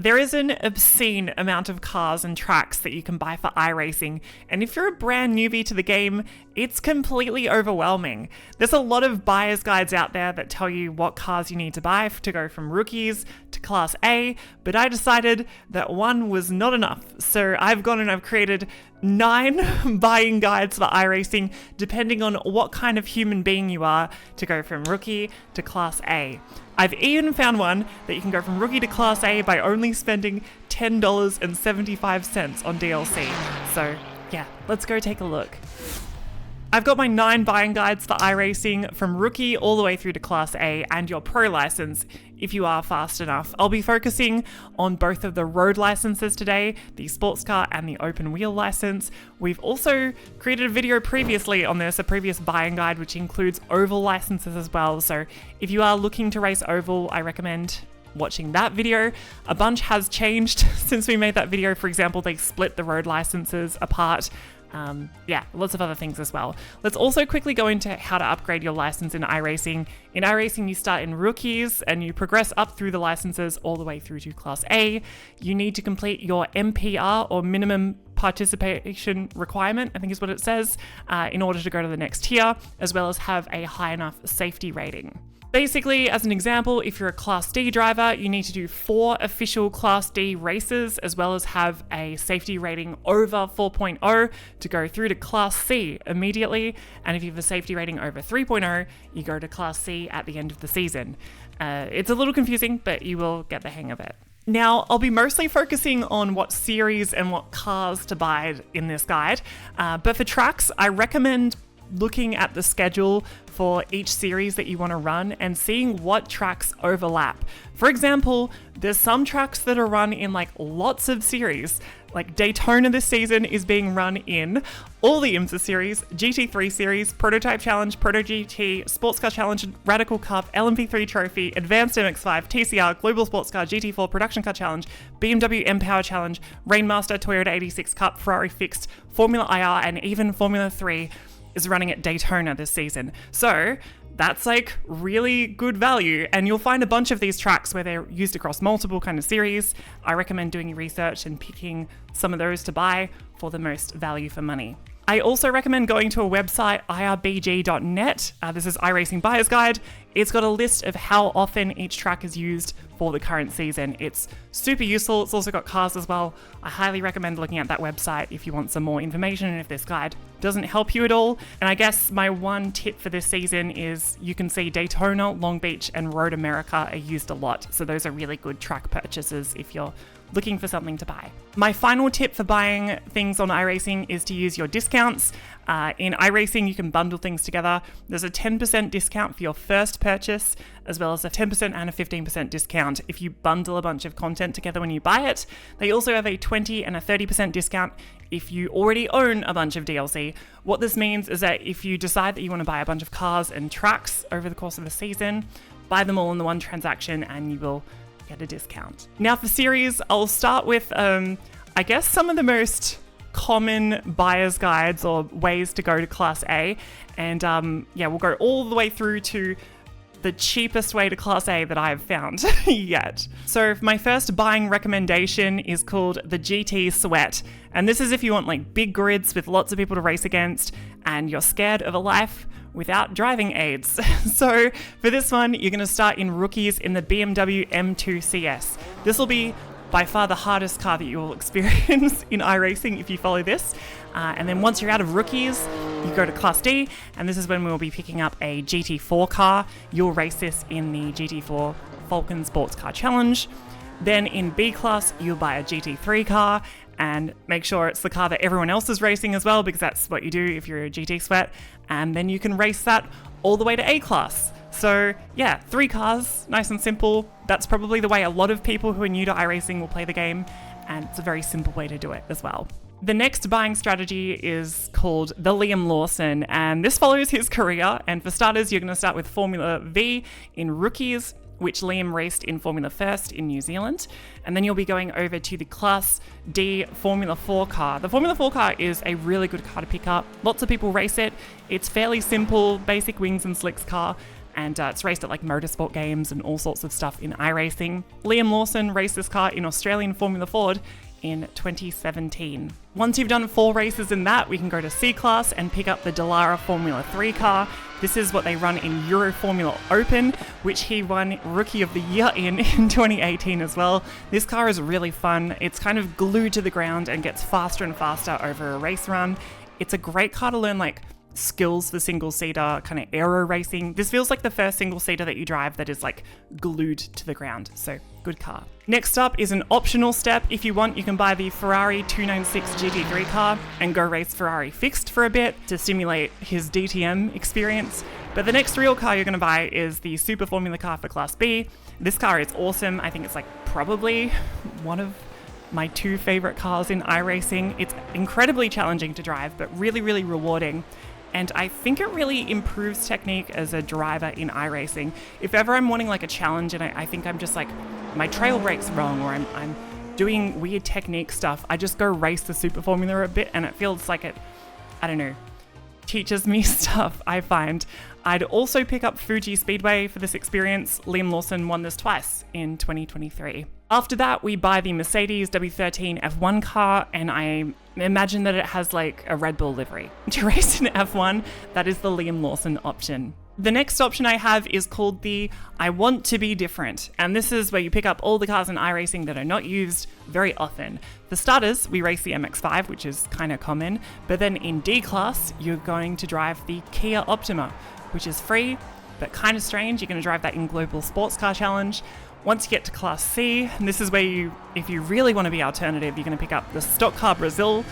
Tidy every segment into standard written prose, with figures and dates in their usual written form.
There is an obscene amount of cars and tracks that you can buy for iRacing, and if you're a brand newbie to the game, it's completely overwhelming. There's a lot of buyer's guides out there that tell you what cars you need to buy to go from rookies to Class A, but I decided that one was not enough. So I've gone and I've created 9 buying guides for iRacing, depending on what kind of human being you are, to go from rookie to Class A. I've even found one that you can go from rookie to Class A by only spending $10.75 on DLC. So yeah, let's go take a look. I've got my 9 buying guides for iRacing from rookie all the way through to Class A and your pro license if you are fast enough. I'll be focusing on both of the road licenses today, the sports car and the open wheel license. We've also created a video previously on this, a previous buying guide, which includes oval licenses as well. So if you are looking to race oval, I recommend watching that video. A bunch has changed since we made that video. For example, they split the road licenses apart. Lots of other things as well. Let's also quickly go into how to upgrade your license in iRacing. In iRacing, you start in rookies and you progress up through the licenses all the way through to Class A. You need to complete your MPR, or minimum participation requirement, I think is what it says, in order to go to the next tier, as well as have a high enough safety rating. Basically, as an example, if you're a Class D driver, you need to do 4 official Class D races, as well as have a safety rating over 4.0 to go through to Class C immediately. And if you have a safety rating over 3.0, you go to Class C at the end of the season. It's a little confusing, but you will get the hang of it. Now, I'll be mostly focusing on what series and what cars to buy in this guide. But for tracks, I recommend looking at the schedule for each series that you want to run and seeing what tracks overlap. For example, there's some tracks that are run in like lots of series. Like Daytona this season is being run in all the IMSA series, GT3 series, Prototype Challenge, Proto GT, Sports Car Challenge, Radical Cup, LMP3 Trophy, Advanced MX5, TCR, Global Sports Car, GT4, Production Car Challenge, BMW M-Power Challenge, Rainmaster, Toyota 86 Cup, Ferrari Fixed, Formula IR, and even Formula 3 is running at Daytona this season. So that's like really good value, and you'll find a bunch of these tracks where they're used across multiple kind of series. I recommend doing research and picking some of those to buy for the most value for money. I also recommend going to a website, irbg.net. This is iRacing Buyer's Guide. It's got a list of how often each track is used for the current season. It's super useful. It's also got cars as well. I highly recommend looking at that website if you want some more information and if this guide doesn't help you at all. And I guess my one tip for this season is you can see Daytona, Long Beach, and Road America are used a lot. So those are really good track purchases if you're looking for something to buy. My final tip for buying things on iRacing is to use your discounts. In iRacing, you can bundle things together. There's a 10% discount for your first purchase, as well as a 10% and a 15% discount if you bundle a bunch of content together when you buy it. They also have a 20 and a 30% discount if you already own a bunch of DLC. What this means is that if you decide that you want to buy a bunch of cars and tracks over the course of the season, buy them all in the one transaction and you will get a discount. Now for series, I'll start with, I guess some of the most common buyer's guides or ways to go to Class A. And we'll go all the way through to the cheapest way to Class A that I've found yet. So my first buying recommendation is called the GT Sweat. And this is if you want like big grids with lots of people to race against and you're scared of a life without driving aids. So for this one, you're going to start in rookies in the BMW M2 CS. This will be by far the hardest car that you will experience in iRacing if you follow this. And then once you're out of rookies, you go to Class D, and this is when we'll be picking up a GT4 car. You'll race this in the GT4 Falcon Sports Car Challenge. Then in B class, you'll buy a GT3 car and make sure it's the car that everyone else is racing as well, because that's what you do if you're a GT Sweat. And then you can race that all the way to A class. So yeah, 3 cars, nice and simple. That's probably the way a lot of people who are new to iRacing will play the game, and it's a very simple way to do it as well. The next buying strategy is called the Liam Lawson, and this follows his career. And for starters, you're going to start with Formula V in rookies, which Liam raced in Formula First in New Zealand. And then you'll be going over to the Class D Formula 4 car. The Formula 4 car is a really good car to pick up. Lots of people race it. It's fairly simple, basic wings and slicks car. and it's raced at like motorsport games and all sorts of stuff in iRacing. Liam Lawson raced this car in Australian Formula Ford in 2017. Once you've done 4 races in that, we can go to C-Class and pick up the Dallara Formula 3 car. This is what they run in Euro Formula Open, which he won Rookie of the Year in 2018 as well. This car is really fun. It's kind of glued to the ground and gets faster and faster over a race run. It's a great car to learn like skills for single-seater kind of aero racing. This feels like the first single-seater that you drive that is like glued to the ground, so good car. Next up is an optional step. If you want, you can buy the Ferrari 296 GT3 car and go race Ferrari fixed for a bit to simulate his DTM experience. But the next real car you're going to buy is the Super Formula car for Class B. This car is awesome. I think it's like probably one of my 2 favorite cars in iRacing. It's incredibly challenging to drive, but really, really rewarding. And I think it really improves technique as a driver in iRacing. If ever I'm wanting like a challenge and I think I'm just like, my trail brake's wrong or I'm doing weird technique stuff, I just go race the Super Formula a bit and it feels like it, I don't know, teaches me stuff, I find. I'd also pick up Fuji Speedway for this experience. Liam Lawson won this twice in 2023. After that, we buy the Mercedes W13 F1 car, and I imagine that it has like a Red Bull livery. To race in F1, that is the Liam Lawson option. The next option I have is called the I Want to Be Different, and this is where you pick up all the cars in iRacing that are not used very often. For starters, we race the MX-5, which is kind of common, but then in D-Class, you're going to drive the Kia Optima, which is free, but kind of strange. You're going to drive that in Global Sports Car Challenge. Once you get to Class C, and this is where you, if you really want to be alternative, you're going to pick up the Stock Car Brazil.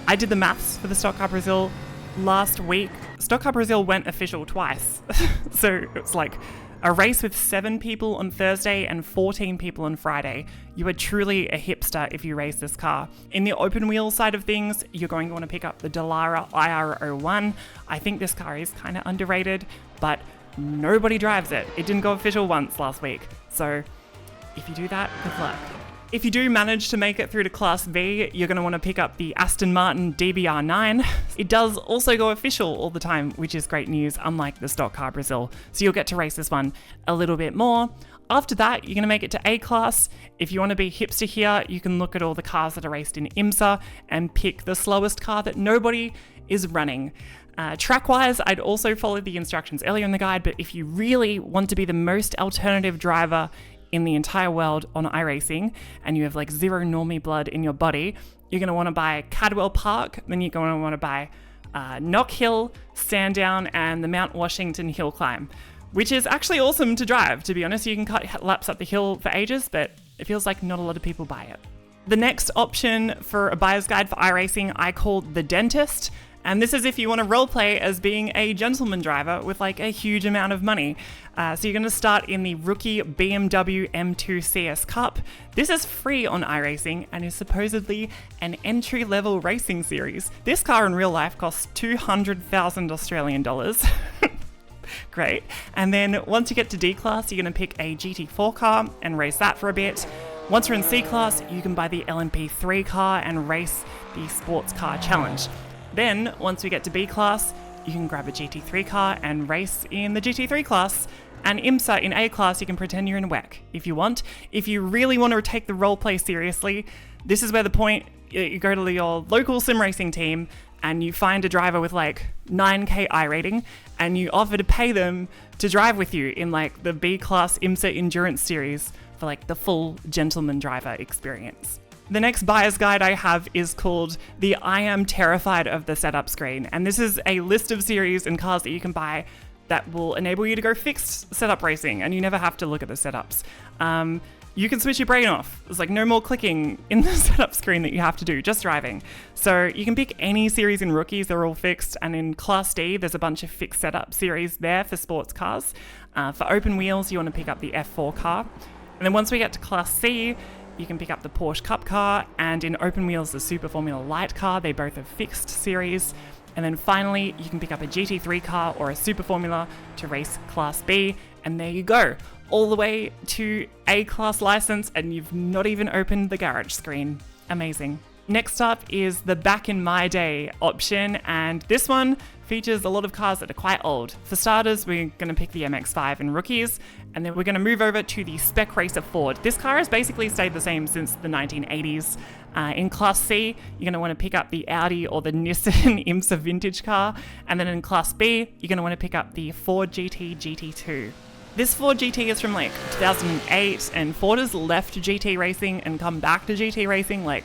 I did the maths for the Stock Car Brazil last week. Stock Car Brazil went official twice. So it's like a race with 7 people on Thursday and 14 people on Friday. You are truly a hipster if you race this car. In the open wheel side of things, you're going to want to pick up the Dallara IR01. I think this car is kind of underrated, but nobody drives it. It didn't go official once last week. So if you do that, good luck. If you do manage to make it through to Class B, you're going to want to pick up the Aston Martin DBR9. It does also go official all the time, which is great news, unlike the Stock Car Brazil. So you'll get to race this one a little bit more. After that, you're going to make it to A-Class. If you want to be hipster here, you can look at all the cars that are raced in IMSA and pick the slowest car that nobody is running. Track-wise, I'd also follow the instructions earlier in the guide, but if you really want to be the most alternative driver in the entire world on iRacing, and you have like 0 normie blood in your body, you're going to want to buy Cadwell Park, then you're going to want to buy Knock Hill, Sandown, and the Mount Washington Hill Climb, which is actually awesome to drive, to be honest. You can cut laps up the hill for ages, but it feels like not a lot of people buy it. The next option for a buyer's guide for iRacing I called The Dentist. And this is if you want to roleplay as being a gentleman driver with like a huge amount of money. So you're going to start in the rookie BMW M2 CS Cup. This is free on iRacing and is supposedly an entry-level racing series. This car in real life costs 200,000 Australian dollars. Great. And then once you get to D-Class, you're going to pick a GT4 car and race that for a bit. Once you're in C-Class, you can buy the LMP3 car and race the Sports Car Challenge. Then, once we get to B-Class, you can grab a GT3 car and race in the GT3 class. And IMSA in A-Class, you can pretend you're in a WEC if you want. If you really want to take the roleplay seriously, this is where the point, you go to your local sim racing team and you find a driver with like 9k I rating and you offer to pay them to drive with you in like the B-Class IMSA Endurance Series for like the full gentleman driver experience. The next buyer's guide I have is called the I Am Terrified of the Setup screen. And this is a list of series and cars that you can buy that will enable you to go fixed setup racing and you never have to look at the setups. You can switch your brain off. There's like no more clicking in the setup screen that you have to do, just driving. So you can pick any series in rookies, they're all fixed. And in Class D, there's a bunch of fixed setup series there for sports cars. For open wheels, you want to pick up the F4 car. And then once we get to Class C, you can pick up the Porsche Cup car, and in open wheels, the Super Formula Light car. They both are fixed series. And then finally, you can pick up a GT3 car or a Super Formula to race Class B. And there you go, all the way to A-Class license, and you've not even opened the garage screen. Amazing. Next up is the Back in My Day option, and this one features a lot of cars that are quite old. For starters, we're going to pick the MX-5 and rookies, and then we're going to move over to the Spec Racer Ford. This car has basically stayed the same since the 1980s. In Class C, you're going to want to pick up the Audi or the Nissan IMSA vintage car, and then in Class B, you're going to want to pick up the Ford GT GT2. This Ford GT is from like 2008, and Ford has left GT racing and come back to GT racing like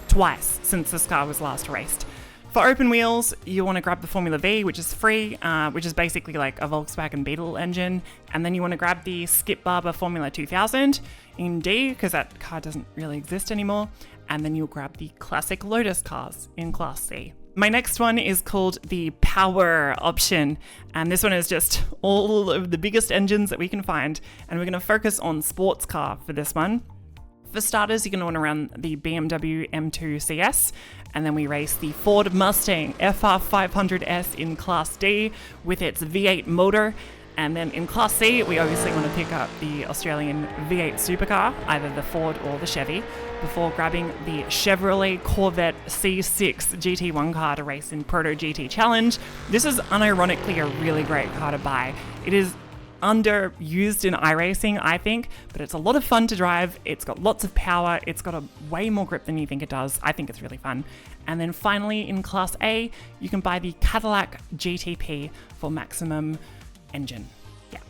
twice since this car was last raced. For open wheels, you want to grab the Formula V, which is free, which is basically like a Volkswagen Beetle engine. And then you want to grab the Skip Barber Formula 2000 in D, because that car doesn't really exist anymore. And then you'll grab the classic Lotus cars in Class C. My next one is called the Power option, and this one is just all of the biggest engines that we can find, and we're going to focus on sports car for this one. For starters, you're going to want to run the BMW M2 CS, and then we race the Ford Mustang FR500S in Class D with its V8 motor. And then in Class C, we obviously want to pick up the Australian V8 supercar, either the Ford or the Chevy, before grabbing the Chevrolet Corvette C6 GT1 car to race in Proto GT Challenge. This is unironically a really great car to buy. It is underused in iRacing, I think, but it's a lot of fun to drive. It's got lots of power. It's got a way more grip than you think it does. I think it's really fun. And then finally, in Class A, you can buy the Cadillac GTP for maximum engine. Yeah.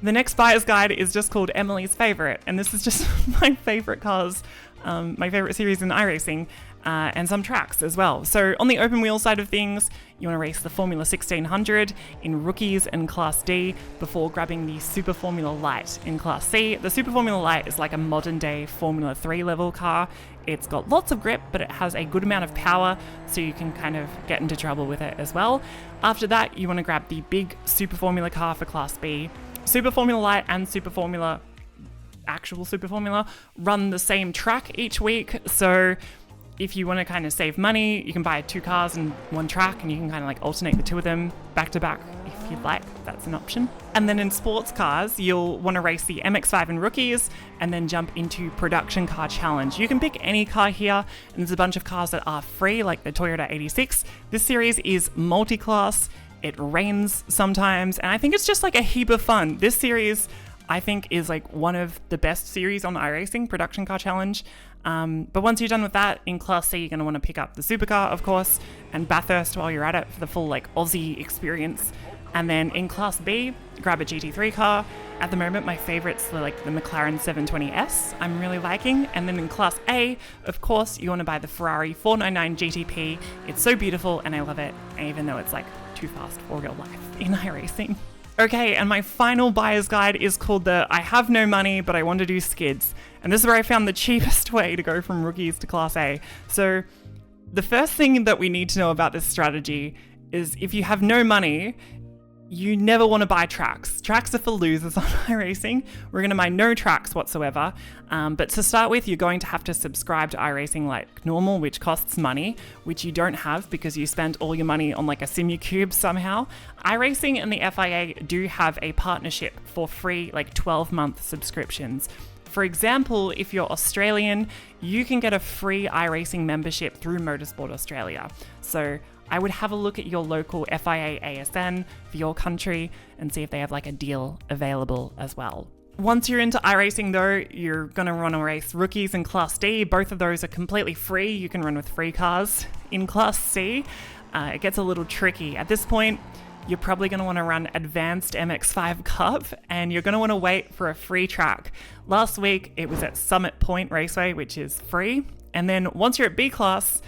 The next buyer's guide is just called Emily's Favorite, and this is just my favorite cars, my favorite series in iRacing, and some tracks as well. So on the open wheel side of things, you want to race the Formula 1600 in rookies and Class D before grabbing the Super Formula Light in Class C. The Super Formula Light is like a modern day Formula 3 level car. It's got lots of grip, but it has a good amount of power, so you can kind of get into trouble with it as well. After that, you want to grab the big Super Formula car for Class B. Super Formula Light and Super Formula, actual Super Formula, run the same track each week, so if you want to kind of save money, you can buy 2 cars and 1 track, and you can kind of like alternate the 2 of them back to back if you'd like. That's an option. And then in sports cars, you'll want to race the MX-5 and rookies and then jump into Production Car Challenge. You can pick any car here, and there's a bunch of cars that are free, like the Toyota 86. This series is multi-class. It rains sometimes, and I think it's just like a heap of fun. This series, I think, is like one of the best series on iRacing, Production Car Challenge. But once you're done with that, in Class C, you're going to want to pick up the supercar, of course, and Bathurst while you're at it for the full like Aussie experience. And then in Class B, grab a GT3 car. At the moment, my favorite's the McLaren 720S I'm really liking. And then in Class A, of course, you want to buy the Ferrari 499 GTP. It's so beautiful and I love it, even though it's like too fast for real life in iRacing. Okay, and my final buyer's guide is called the I have no money, but I want to do skids. And this is where I found the cheapest way to go from rookies to Class A. So the first thing that we need to know about this strategy is if you have no money, you never want to buy tracks. Tracks are for losers on iRacing. We're going to buy no tracks whatsoever. But to start with, you're going to have to subscribe to iRacing like normal, which costs money, which you don't have because you spent all your money on like a SimuCube somehow. iRacing and the FIA do have a partnership for free, like 12-month subscriptions. For example, if you're Australian, you can get a free iRacing membership through Motorsport Australia. So I would have a look at your local FIA ASN for your country and see if they have like a deal available as well. Once you're into iRacing though, you're going to run a race rookies in Class D. Both of those are completely free. You can run with free cars. In Class C, it gets a little tricky. At this point, you're probably going to want to run Advanced MX-5 Cup, and you're going to want to wait for a free track. Last week, it was at Summit Point Raceway, which is free. And then once you're at B class,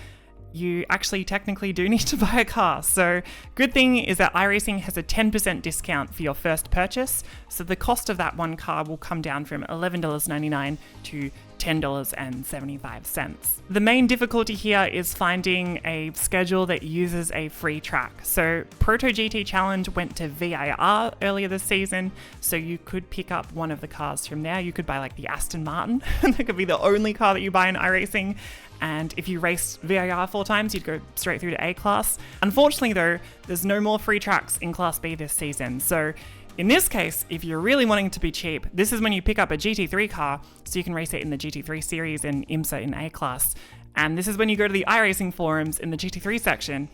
you actually technically do need to buy a car. So good thing is that iRacing has a 10% discount for your first purchase. So the cost of that one car will come down from $11.99 to $10.75. The main difficulty here is finding a schedule that uses a free track. So Proto GT Challenge went to VIR earlier this season, so you could pick up one of the cars from there. You could buy like the Aston Martin. That could be the only car that you buy in iRacing. And if you raced VIR 4 times, you'd go straight through to A class. Unfortunately though, there's no more free tracks in Class B this season. So in this case, if you're really wanting to be cheap, this is when you pick up a GT3 car so you can race it in the GT3 series and IMSA in A class. And this is when you go to the iRacing forums in the GT3 section,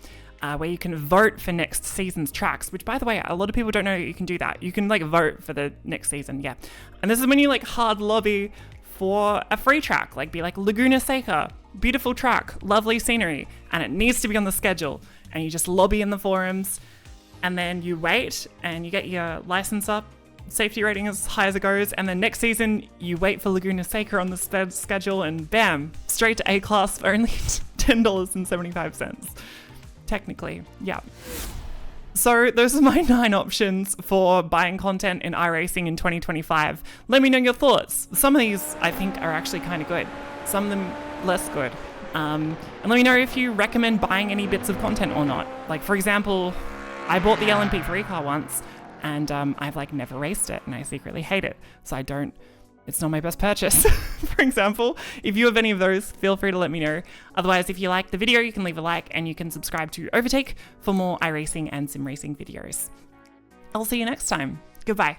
where you can vote for next season's tracks, which, by the way, a lot of people don't know you can do that. You can like vote for the next season, yeah. And this is when you like hard lobby for a free track, like be like Laguna Seca, beautiful track, lovely scenery, and it needs to be on the schedule. And you just lobby in the forums, and then you wait and you get your license up, safety rating as high as it goes, and then next season you wait for Laguna Seca on the schedule, and bam, straight to A class for only $10.75. Technically, yeah. So those are my 9 options for buying content in iRacing in 2025. Let me know your thoughts. Some of these I think are actually kind of good, some of them less good. And let me know if you recommend buying any bits of content or not. Like, for example, I bought the LMP3 car once, and I've like never raced it, and I secretly hate it. So it's not my best purchase, for example. If you have any of those, feel free to let me know. Otherwise, if you like the video, you can leave a like, and you can subscribe to Overtake for more iRacing and sim racing videos. I'll see you next time. Goodbye.